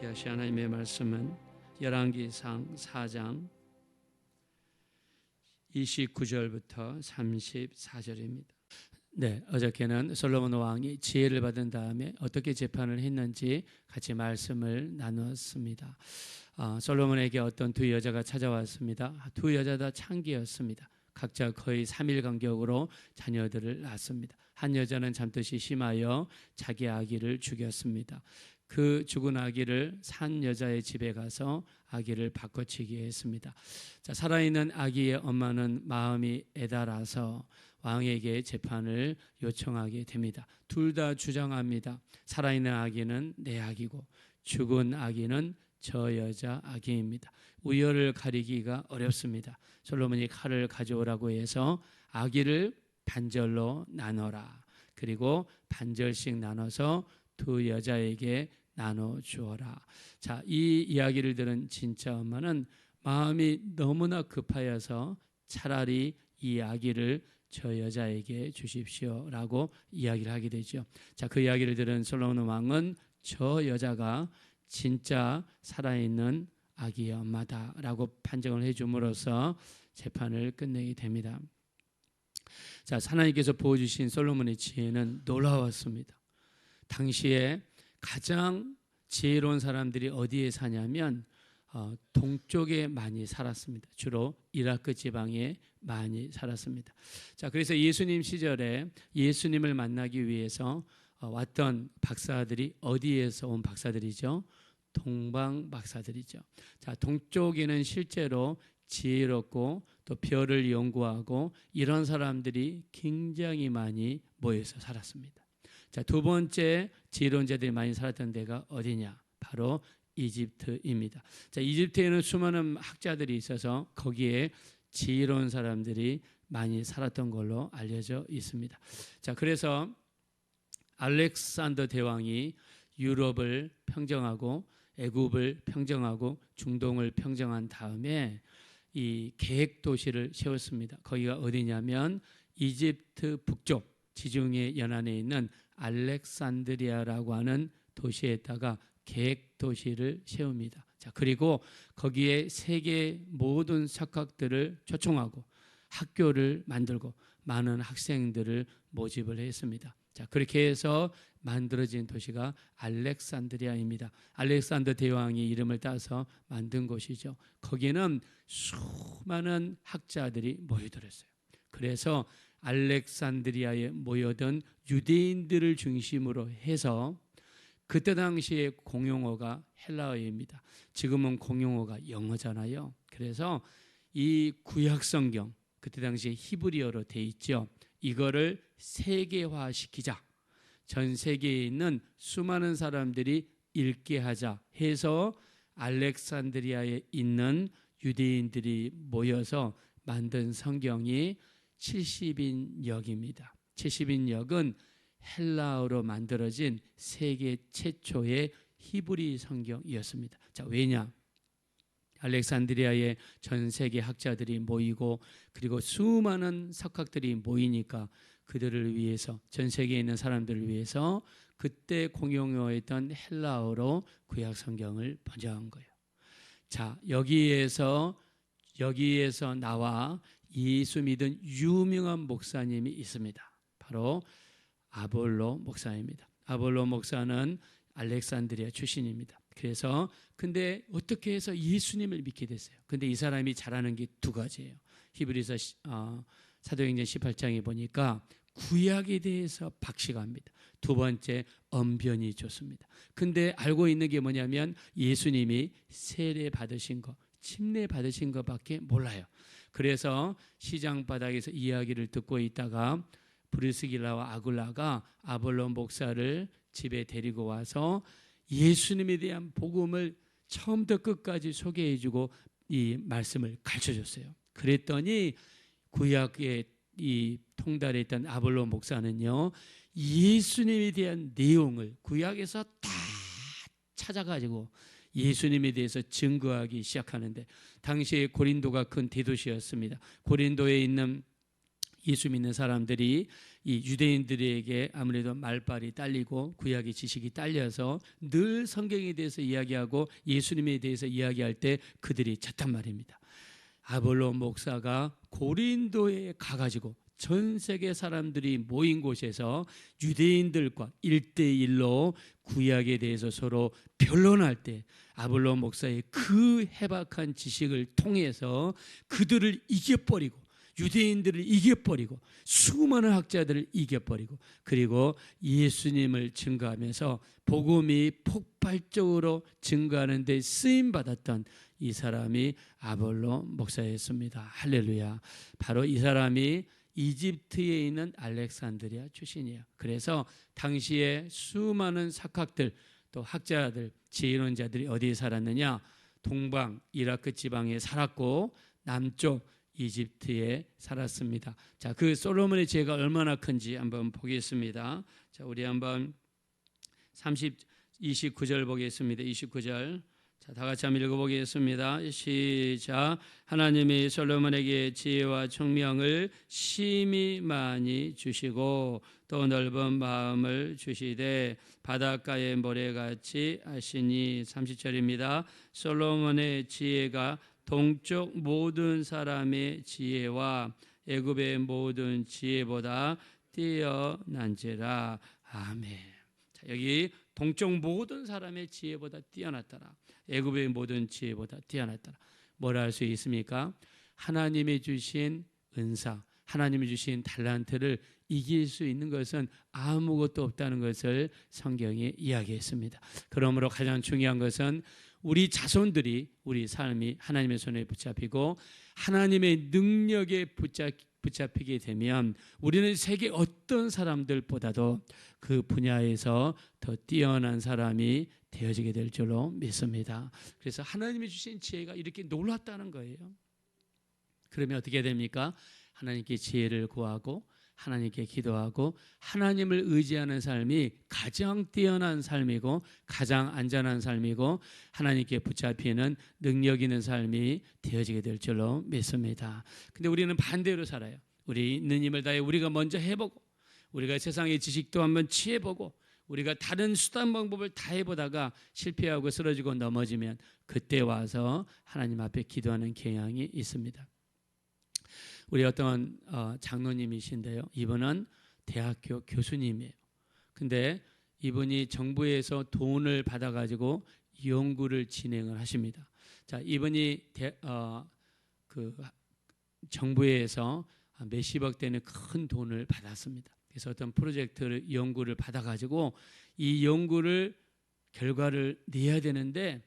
귀하시 하나님의 말씀은 열왕기상 4장 29절부터 34절입니다. 네, 어저께는 솔로몬 왕이 지혜를 받은 다음에 어떻게 재판을 했는지 같이 말씀을 나누었습니다. 솔로몬에게 어떤 두 여자가 찾아왔습니다. 두 여자 다 창기였습니다. 각자 거의 3일 간격으로 자녀들을 낳았습니다. 한 여자는 잠뜻이 심하여 자기 아기를 죽였습니다. 그 죽은 아기를 산 여자의 집에 가서 아기를 바꿔치기 했습니다. 자, 살아있는 아기의 엄마는 마음이 애달아서 왕에게 재판을 요청하게 됩니다. 둘 다 주장합니다. 살아있는 아기는 내 아기고 죽은 아기는 저 여자 아기입니다. 우열을 가리기가 어렵습니다. 솔로몬이 칼을 가져오라고 해서 아기를 반절로 나눠라. 그리고 반절씩 나눠서 두 여자에게 나눠 주어라. 자, 이 이야기를 들은 진짜 엄마는 마음이 너무나 급하여서 차라리 이 아기를 저 여자에게 주십시오라고 이야기를 하게 되죠. 자, 그 이야기를 들은 솔로몬 왕은 저 여자가 진짜 살아있는 아기의 엄마다라고 판정을 해줌으로써 재판을 끝내게 됩니다. 자, 하나님께서 보여주신 솔로몬의 지혜는 놀라웠습니다. 당시에 가장 지혜로운 사람들이 어디에 사냐면 동쪽에 많이 살았습니다. 주로 이라크 지방에 많이 살았습니다. 자, 그래서 예수님 시절에 예수님을 만나기 위해서 왔던 박사들이 어디에서 온 박사들이죠? 동방 박사들이죠. 자, 동쪽에는 실제로 지혜롭고 또 별을 연구하고 이런 사람들이 굉장히 많이 모여서 살았습니다. 자, 두 번째 지혜로운 자들이 많이 살았던 데가 어디냐? 바로 이집트입니다. 자, 이집트에는 수많은 학자들이 있어서 거기에 지혜로운 사람들이 많이 살았던 걸로 알려져 있습니다. 자, 그래서 알렉산더 대왕이 유럽을 평정하고 애굽을 평정하고 중동을 평정한 다음에 이 계획 도시를 세웠습니다. 거기가 어디냐면 이집트 북쪽 지중해 연안에 있는 알렉산드리아라고 하는 도시에다가 계획 도시를 세웁니다. 자, 그리고 거기에 세계 모든 석학들을 초청하고 학교를 만들고 많은 학생들을 모집을 했습니다. 자, 그렇게 해서 만들어진 도시가 알렉산드리아입니다. 알렉산더 대왕이 이름을 따서 만든 곳이죠. 거기는 수많은 학자들이 모여들었어요. 그래서 알렉산드리아에 모여든 유대인들을 중심으로 해서 그때 당시에 공용어가 헬라어입니다. 지금은 공용어가 영어잖아요. 그래서 이 구약성경 그때 당시에 히브리어로 돼 있죠. 이거를 세계화시키자. 전 세계에 있는 수많은 사람들이 읽게 하자 해서 알렉산드리아에 있는 유대인들이 모여서 만든 성경이 70인역입니다. 70인역은 헬라어로 만들어진 세계 최초의 히브리 성경이었습니다. 자, 왜냐? 알렉산드리아에 전 세계 학자들이 모이고 그리고 수많은 석학들이 모이니까 그들을 위해서 전 세계에 있는 사람들을 위해서 그때 공용어였던 헬라어로 구약 성경을 번역한 거예요. 자, 여기에서 나와 예수 믿은 유명한 목사님이 있습니다. 바로 아볼로 목사입니다. 아볼로 목사는 알렉산드리아 출신입니다. 그래서 근데 어떻게 해서 예수님을 믿게 됐어요? 근데 이 사람이 잘하는 게 두 가지예요. 히브리서 사도행전 18장에 보니까 구약에 대해서 박식합니다. 두 번째, 언변이 좋습니다. 근데 알고 있는 게 뭐냐면 예수님이 세례 받으신 거, 침례 받으신 것밖에 몰라요. 그래서 시장 바닥에서 이야기를 듣고 있다가 브리스길라와 아굴라가 아볼로 목사를 집에 데리고 와서 예수님에 대한 복음을 처음부터 끝까지 소개해주고 이 말씀을 가르쳐줬어요. 그랬더니 구약의 이 통달에 있던 아볼로 목사는요, 예수님에 대한 내용을 구약에서 다 찾아가지고 예수님에 대해서 증거하기 시작하는데 당시에 고린도가 큰 대도시였습니다. 고린도에 있는 예수 믿는 사람들이 이 유대인들에게 아무래도 말발이 딸리고 구약의 지식이 딸려서 늘 성경에 대해서 이야기하고 예수님에 대해서 이야기할 때 그들이 졌단 말입니다. 아볼로 목사가 고린도에 가가지고 전 세계 사람들이 모인 곳에서 유대인들과 1대1로 구약에 대해서 서로 변론할 때 아볼로 목사의 그 해박한 지식을 통해서 그들을 이겨버리고 유대인들을 이겨버리고 수많은 학자들을 이겨버리고 그리고 예수님을 증거하면서 복음이 폭발적으로 증거하는 데 쓰임받았던 이 사람이 아볼로 목사였습니다. 할렐루야. 바로 이 사람이 이집트에 있는 알렉산드리아 출신이에요. 그래서 당시에 수많은 석학들 또 학자들 지혜론자들이 어디에 살았느냐? 동방 이라크 지방에 살았고 남쪽 이집트에 살았습니다. 자, 그 솔로몬의 지혜가 얼마나 큰지 한번 보겠습니다. 자, 우리 한번 29절 보겠습니다. 29절. 자, 다 같이 한번 읽어보겠습니다. 시작. 하나님이 솔로몬에게 지혜와 총명을 심히 많이 주시고 또 넓은 마음을 주시되 바닷가의 모래같이 하시니. 30절입니다. 솔로몬의 지혜가 동쪽 모든 사람의 지혜와 애굽의 모든 지혜보다 뛰어난지라. 아멘. 자, 여기 동쪽 모든 사람의 지혜보다 뛰어났더라. 애굽의 모든 지혜보다 뛰어났더라. 뭐라 할 수 있습니까? 하나님이 주신 은사, 하나님이 주신 달란트를 이길 수 있는 것은 아무것도 없다는 것을 성경에 이야기했습니다. 그러므로 가장 중요한 것은 우리 자손들이 우리 삶이 하나님의 손에 붙잡히고 하나님의 능력에 붙잡히게 되면 우리는 세계 어떤 사람들보다도 그 분야에서 더 뛰어난 사람이 되어지게 될 줄로 믿습니다. 그래서 하나님이 주신 지혜가 이렇게 놀랐다는 거예요. 그러면 어떻게 됩니까? 하나님께 지혜를 구하고 하나님께 기도하고 하나님을 의지하는 삶이 가장 뛰어난 삶이고 가장 안전한 삶이고 하나님께 붙잡히는 능력 있는 삶이 되어지게 될 줄로 믿습니다. 근데 우리는 반대로 살아요. 우리 있는 힘을 다해 우리가 먼저 해보고 우리가 세상의 지식도 한번 취해보고 우리가 다른 수단 방법을 다 해보다가 실패하고 쓰러지고 넘어지면 그때 와서 하나님 앞에 기도하는 경향이 있습니다. 우리 어떤 장로님이신데요. 이분은 대학교 교수님이에요. 근데 이분이 정부에서 돈을 받아가지고 연구를 진행을 하십니다. 자, 이분이 정부에서 몇십억 되는 큰 돈을 받았습니다. 그래서 어떤 프로젝트를 연구를 받아가지고 이 연구를 결과를 내야 되는데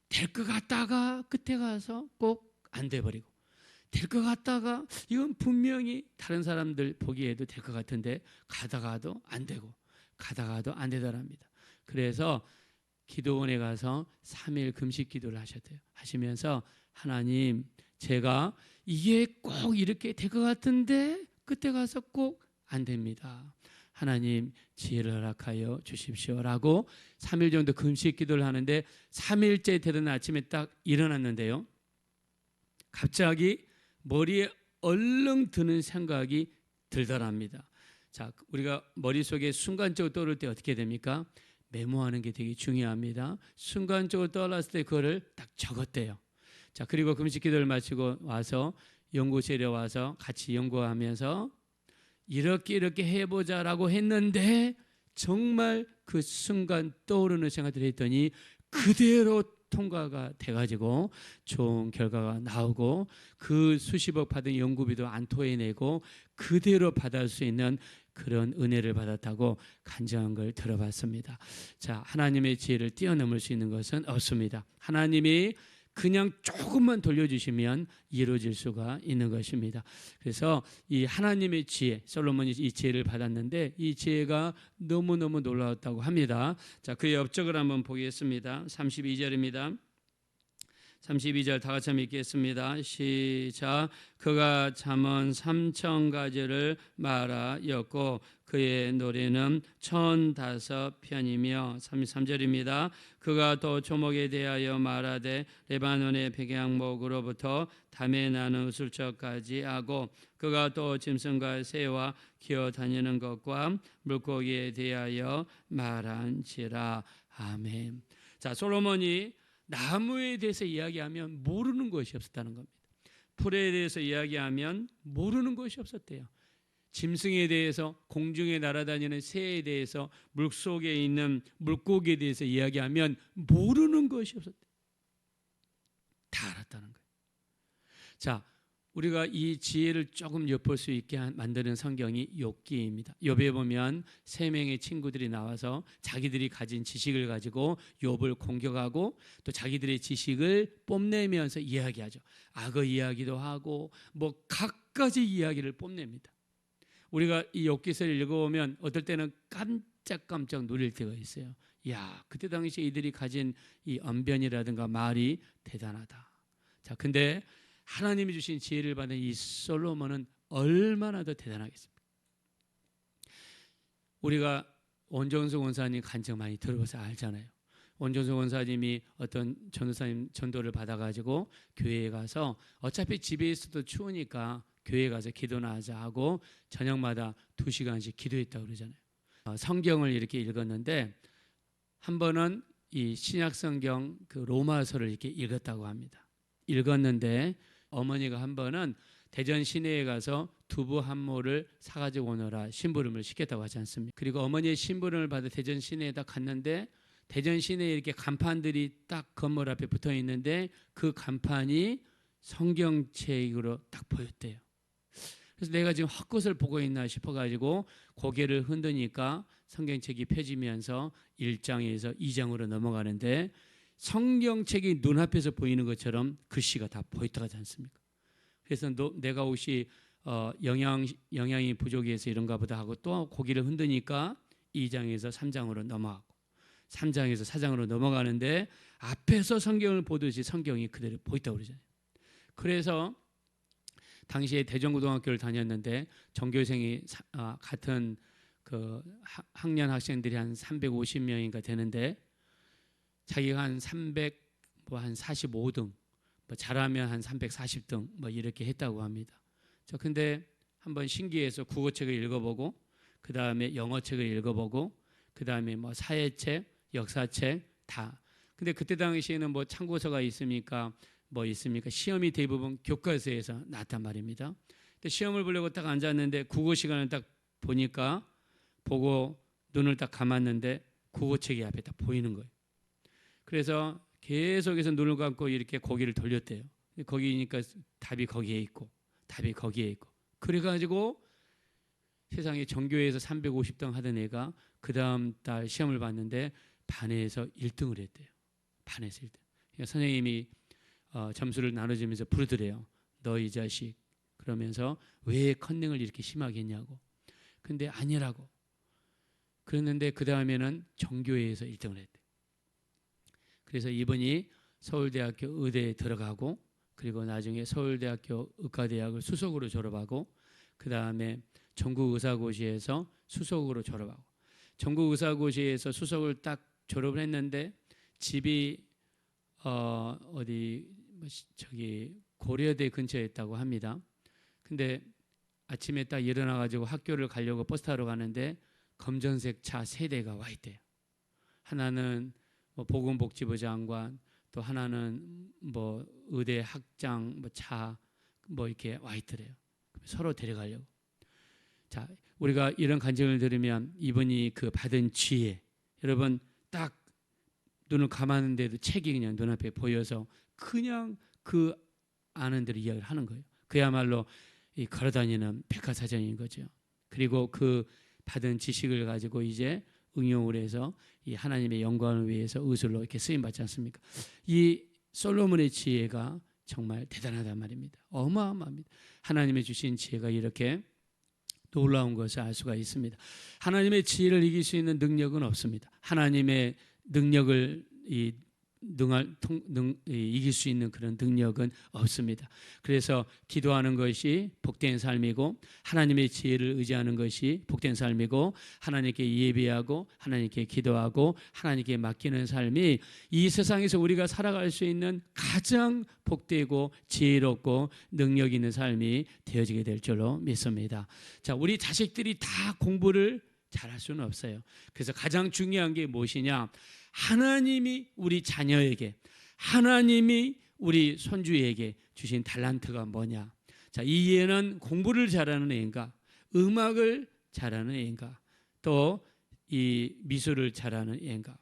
될 것 같다가 끝에 가서 꼭 안 돼버리고 될 것 같다가 이건 분명히 다른 사람들 보기에도 될 것 같은데 가다가도 안 되고 가다가도 안 되더랍니다. 그래서 기도원에 가서 3일 금식 기도를 하셨대요. 하시면서 하나님 제가 이게 꼭 이렇게 될 것 같은데 끝에 가서 꼭 안 됩니다. 하나님 지혜를 허락하여 주십시오라고 3일 정도 금식 기도를 하는데 3일째 되던 아침에 딱 일어났는데요. 갑자기 머리에 얼렁 드는 생각이 들더랍니다. 자, 우리가 머릿속에 순간적으로 떠오를 때 어떻게 됩니까? 메모하는 게 되게 중요합니다. 순간적으로 떠올랐을 때 그거를 딱 적었대요. 자, 그리고 금식 기도를 마치고 와서 연구실에 와서 같이 연구하면서 이렇게 해보자라고 했는데 정말 그 순간 떠오르는 생각들을 했더니 그대로 통과가 돼가지고 좋은 결과가 나오고 그 수십억 받은 연구비도 안 토해내고 그대로 받을 수 있는 그런 은혜를 받았다고 간증한 걸 들어봤습니다. 자, 하나님의 지혜를 뛰어넘을 수 있는 것은 없습니다. 하나님이 그냥 조금만 돌려주시면 이루어질 수가 있는 것입니다. 그래서 이 하나님의 지혜, 솔로몬이 이 지혜를 받았는데 이 지혜가 너무너무 놀라웠다고 합니다. 자, 그 업적을 한번 보겠습니다. 32절입니다. 32절 다 같이 읽겠습니다. 시작. 그가 잠언 3,000가지를 말하였고 그의 노래는 1,005편이며 33절입니다. 그가 또 조목에 대하여 말하되 레바논의 백향목으로부터 담에 나는 우슬초까지 하고 그가 또 짐승과 새와 기어다니는 것과 물고기에 대하여 말한지라. 아멘. 자, 솔로몬이 나무에 대해서 이야기하면 모르는 것이 없었다는 겁니다. 풀에 대해서 이야기하면 모르는 것이 없었대요. 짐승에 대해서, 공중에 날아다니는 새에 대해서, 물속에 있는 물고기에 대해서 이야기하면 모르는 것이 없었대요. 다 알았다는 거예요. 자, 우리가 이 지혜를 조금 엿볼 수 있게 만드는 성경이 욥기입니다. 욥에 보면 세 명의 친구들이 나와서 자기들이 가진 지식을 가지고 욥을 공격하고 또 자기들의 지식을 뽐내면서 이야기하죠. 악의 이야기도 하고 뭐 갖가지 이야기를 뽐냅니다. 우리가 이 욥기서를 읽어보면 어떨 때는 깜짝깜짝 놀릴 때가 있어요. 야, 그때 당시 이들이 가진 이 언변이라든가 말이 대단하다. 자, 근데 하나님이 주신 지혜를 받은 이 솔로몬은 얼마나 더 대단하겠습니까? 우리가 원정수 원사님 간증 많이 들어봐서 알잖아요. 원정수 원사님이 어떤 전도사님 전도를 받아가지고 교회에 가서 어차피 집에 있어도 추우니까 교회에 가서 기도나 하자 하고 저녁마다 2시간씩 기도했다고 그러잖아요. 성경을 이렇게 읽었는데 한 번은 이 신약 성경 그 로마서를 이렇게 읽었다고 합니다. 읽었는데 어머니가 한 번은 대전 시내에 가서 두부 한 모를 사가지고 오너라 심부름을 시켰다고 하지 않습니까? 그리고 어머니의 심부름을 받아 대전 시내에다 갔는데 대전 시내에 이렇게 간판들이 딱 건물 앞에 붙어 있는데 그 간판이 성경책으로 딱 보였대요. 그래서 내가 지금 헛것을 보고 있나 싶어가지고 고개를 흔드니까 성경책이 펴지면서 1장에서 2장으로 넘어가는데 성경책이 눈앞에서 보이는 것처럼 글씨가 다 보였다고 하지 않습니까? 그래서 내가 혹시 영양이 부족해서 이런가 보다 하고 또 고개를 흔드니까 2장에서 3장으로 넘어가고 3장에서 4장으로 넘어가는데 앞에서 성경을 보듯이 성경이 그대로 보였다고 그러잖아요. 그래서 당시에 대전고등학교를 다녔는데 전교생이 같은 그 학년 학생들이 한 350명인가 되는데 자기가 한 45등, 뭐 잘하면 한 340등 뭐 이렇게 했다고 합니다. 저 근데 한번 신기해서 국어책을 읽어보고 그 다음에 영어책을 읽어보고 그 다음에 뭐 사회책, 역사책 다. 근데 그때 당시에는 뭐 참고서가 있습니까? 뭐 있습니까? 시험이 대부분 교과서에서 나왔단 말입니다. 근데 시험을 보려고 딱 앉았는데 국어 시간을 딱 보니까 보고 눈을 딱 감았는데 국어책이 앞에 딱 보이는 거예요. 그래서 계속해서 눈을 감고 이렇게 고개를 돌렸대요. 거기니까 답이 거기에 있고 답이 거기에 있고 그래가지고 세상에 전교에서 350등 하던 애가 그 다음 달 시험을 봤는데 반에서 1등을 했대요. 반에서 1등. 그러니까 선생님이 점수를 나눠주면서 부르더래요. 너 이 자식 그러면서 왜 컨닝을 이렇게 심하게 했냐고. 근데 아니라고. 그랬는데 그 다음에는 전교회에서 1등을 했대요. 그래서 이분이 서울대학교 의대에 들어가고 그리고 나중에 서울대학교 의과대학을 수석으로 졸업하고 그 다음에 전국의사고시에서 수석으로 졸업하고 전국의사고시에서 수석을 딱 졸업을 했는데 집이 저기 고려대 근처에 있다고 합니다. 근데 아침에 딱 일어나가지고 학교를 가려고 버스 타러 가는데 검정색 차 3대가 와 있대요. 하나는 뭐 보건복지부 장관, 또 하나는 뭐 의대 학장 뭐 차 뭐 이렇게 와 있더래요. 서로 데려가려고. 자, 우리가 이런 간증을 들으면 이분이 그 받은 지혜, 여러분 딱 눈을 감았는데도 책이 그냥 눈앞에 보여서 그냥 그 아는 대로 이야기를 하는 거예요. 그야말로 이 걸어다니는 백과사전인 거죠. 그리고 그 받은 지식을 가지고 이제 응용을 해서 이 하나님의 영광을 위해서 의술로 이렇게 쓰임 받지 않습니까? 이 솔로몬의 지혜가 정말 대단하단 말입니다. 어마어마합니다. 하나님의 주신 지혜가 이렇게 놀라운 것을 알 수가 있습니다. 하나님의 지혜를 이길 수 있는 능력은 없습니다. 하나님의 능력을 이길 수 있는 그런 능력은 없습니다. 그래서 기도하는 것이 복된 삶이고 하나님의 지혜를 의지하는 것이 복된 삶이고 하나님께 예배하고 하나님께 기도하고 하나님께 맡기는 삶이 이 세상에서 우리가 살아갈 수 있는 가장 복되고 지혜롭고 능력 있는 삶이 되어지게 될 줄로 믿습니다. 자, 우리 자식들이 다 공부를 잘할 수는 없어요. 그래서 가장 중요한 게 무엇이냐? 하나님이 우리 자녀에게, 하나님이 우리 손주에게 주신 달란트가 뭐냐? 자, 이 애는 공부를 잘하는 애인가? 음악을 잘하는 애인가? 또 이 미술을 잘하는 애인가?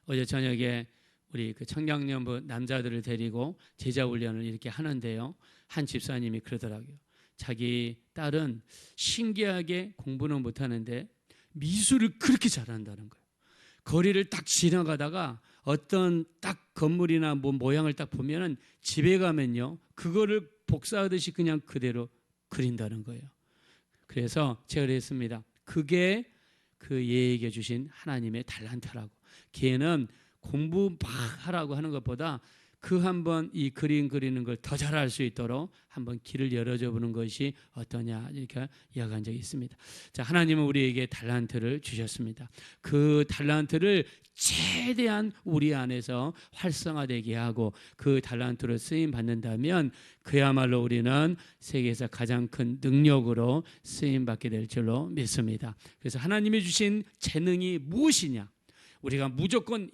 어제 저녁에 우리 그 청량년부 남자들을 데리고 제자 훈련을 이렇게 하는데요. 한 집사님이 그러더라고요. 자기 딸은 신기하게 공부는 못하는데 미술을 그렇게 잘한다는 거예요. 거리를 딱 지나가다가 어떤 딱 건물이나 뭐 모양을 딱 보면은 집에 가면요, 그거를 복사하듯이 그냥 그대로 그린다는 거예요. 그래서 제가 그랬습니다. 그게 그 얘에게 주신 하나님의 달란트라고. 걔는 공부 막 하라고 하는 것보다 그 한번 이 그림 그리는 걸 더 잘할 수 있도록 한번 길을 열어줘 보는 것이 어떠냐, 이렇게 이야기한 적이 있습니다. 자, 하나님은 우리에게 달란트를 주셨습니다. 그 달란트를 최대한 우리 안에서 활성화되게 하고 그 달란트로 쓰임 받는다면 그야말로 우리는 세계에서 가장 큰 능력으로 쓰임 받게 될 줄로 믿습니다. 그래서 하나님이 주신 재능이 무엇이냐? 우리가 무조건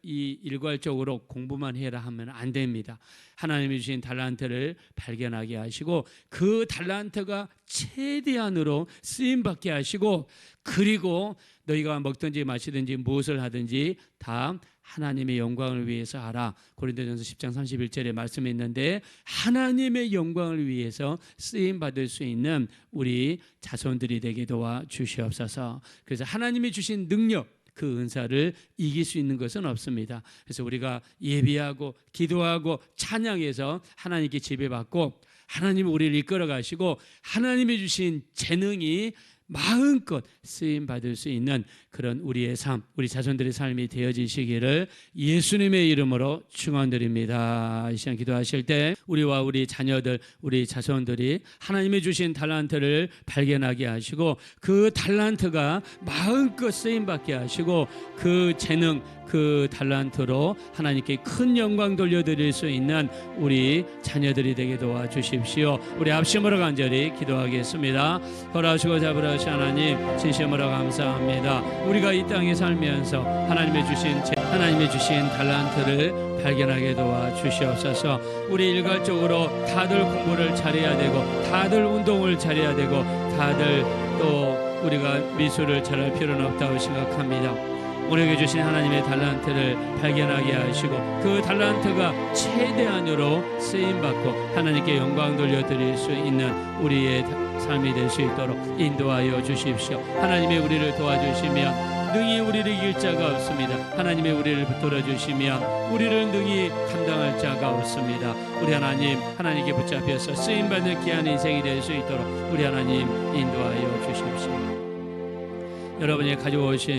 일괄적으로 공부만 해라 하면 안 됩니다. 하나님이 주신 달란트를 발견하게 하시고 그 달란트가 최대한으로 쓰임받게 하시고, 그리고 너희가 먹든지 마시든지 무엇을 하든지 다 하나님의 영광을 위해서 하라. 고린도전서 10장 31절에 말씀이 있는데, 하나님의 영광을 위해서 쓰임받을 수 있는 우리 자손들이 되게 도와 주시옵소서. 그래서 하나님이 주신 능력, 그 은사를 이길 수 있는 것은 없습니다. 그래서 우리가 예비하고 기도하고 찬양해서 하나님께 지배받고 하나님이 우리를 이끌어 가시고 하나님이 주신 재능이 마음껏 쓰임 받을 수 있는 그런 우리의 삶, 우리 자손들의 삶이 되어지시기를 예수님의 이름으로 축원드립니다. 이 시간 기도하실 때 우리와 우리 자녀들, 우리 자손들이 하나님이 주신 달란트를 발견하게 하시고 그 달란트가 마음껏 쓰임 받게 하시고 그 재능, 그 달란트로 하나님께 큰 영광 돌려드릴 수 있는 우리 자녀들이 되게 도와주십시오. 우리 합심으로 간절히 기도하겠습니다. 허락하시고 잡으라신 하나님, 진심으로 감사합니다. 우리가 이 땅에 살면서 하나님의 주신 달란트를 발견하게 도와주시옵소서. 우리 일괄적으로 다들 공부를 잘해야 되고 다들 운동을 잘해야 되고 다들 또 우리가 미술을 잘할 필요는 없다고 생각합니다. 우리에게 주신 하나님의 달란트를 발견하게 하시고 그 달란트가 최대한으로 쓰임받고 하나님께 영광 돌려드릴 수 있는 우리의 삶이 될 수 있도록 인도하여 주십시오. 하나님이 우리를 도와주시면 능히 우리를 이길 자가 없습니다. 하나님이 우리를 붙들어 주시면 우리를 능히 감당할 자가 없습니다. 우리 하나님, 하나님께 붙잡혀서 쓰임받는 귀한 인생이 될 수 있도록 우리 하나님 인도하여 주십시오. 여러분이 가져오신